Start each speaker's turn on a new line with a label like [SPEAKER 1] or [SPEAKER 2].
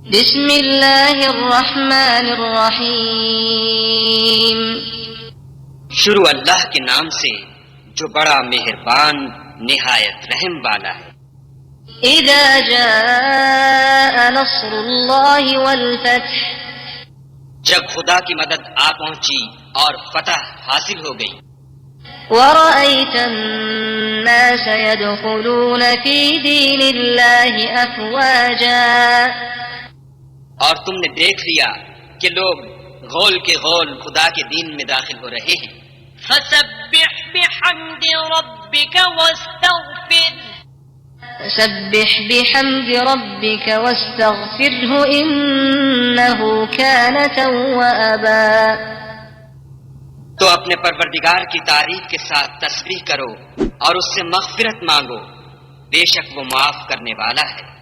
[SPEAKER 1] بسم اللہ الرحمن الرحیم
[SPEAKER 2] شروع اللہ کے نام سے جو بڑا مہربان نہایت رحم والا ہے۔
[SPEAKER 1] اذا جاء نصر اللہ والفتح
[SPEAKER 2] جب خدا کی مدد آ پہنچی اور فتح حاصل ہو گئی۔
[SPEAKER 1] ورأيت الناس يدخلون في دين الله أفواجا
[SPEAKER 2] اور تم نے دیکھ لیا کہ لوگ غول کے غول خدا کے دین میں داخل ہو رہے ہیں۔
[SPEAKER 3] فسبح بحمد ربك واستغفر
[SPEAKER 1] فسبح بحمد ربك واستغفره إنه كان توابا
[SPEAKER 2] تو اپنے پروردگار کی تعریف کے ساتھ تسبیح کرو اور اس سے مغفرت مانگو، بے شک وہ معاف کرنے والا ہے۔